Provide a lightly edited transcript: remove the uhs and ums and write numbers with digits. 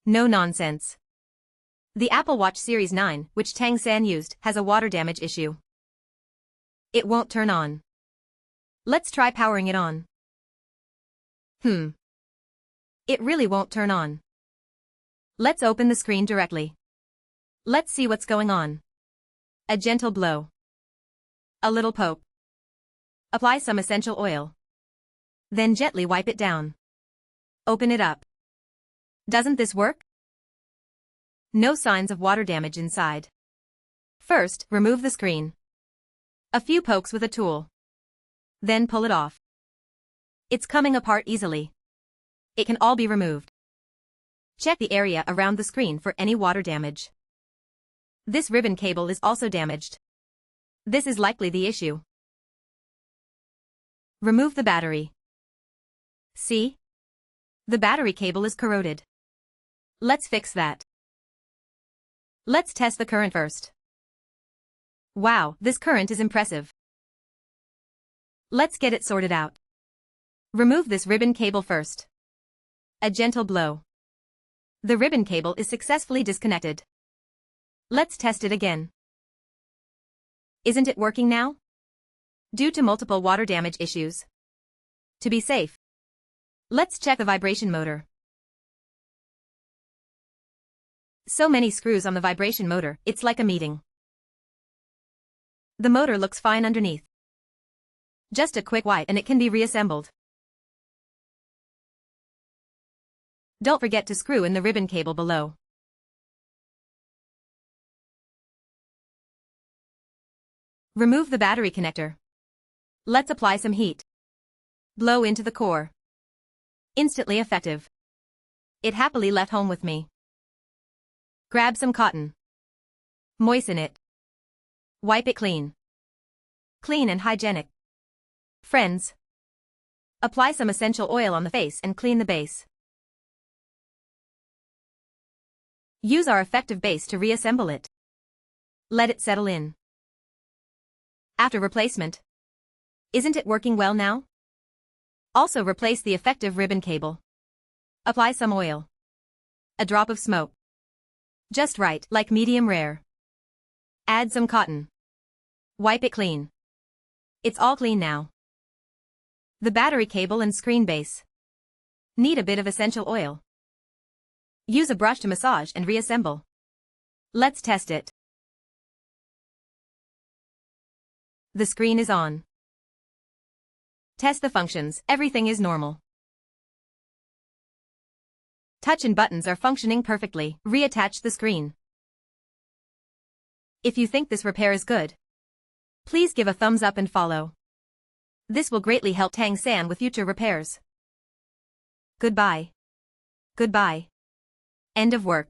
No nonsense. The Apple Watch Series 9, which Tang San used, has a water damage issue. It won't turn on. Let's try powering it on. It really won't turn on. Let's open the screen directly. Let's see what's going on. A gentle blow. A little poke. Apply some essential oil. Then gently wipe it down. Open it up. Doesn't this work? No signs of water damage inside. First, remove the screen. A few pokes with a tool. Then pull it off. It's coming apart easily. It can all be removed. Check the area around the screen for any water damage. This ribbon cable is also damaged. This is likely the issue. Remove the battery. See? The battery cable is corroded. Let's fix that. Let's test the current first. Wow, this current is impressive. Let's get it sorted out. Remove this ribbon cable first. A gentle blow. The ribbon cable is successfully disconnected. Let's test it again. Isn't it working now? Due to multiple water damage issues. To be safe, let's check the vibration motor. So many screws on the vibration motor, it's like a meeting. The motor looks fine underneath. Just a quick wipe and it can be reassembled. Don't forget to screw in the ribbon cable below. Remove the battery connector. Let's apply some heat. Blow into the core. Instantly effective. It happily left home with me. Grab some cotton. Moisten it. Wipe it clean. Clean and hygienic. Friends. Apply some essential oil on the face and clean the base. Use our effective base to reassemble it. Let it settle in. After replacement. Isn't it working well now? Also replace the effective ribbon cable. Apply some oil. A drop of smoke. Just right, like medium rare. Add some cotton. Wipe it clean. It's all clean now. The battery cable and screen base. Need a bit of essential oil. Use a brush to massage and reassemble. Let's test it. The screen is on. Test the functions, everything is normal. Touch and buttons are functioning perfectly. Reattach the screen. If you think this repair is good, please give a thumbs up and follow. This will greatly help Tang San with future repairs. Goodbye. Goodbye. End of work.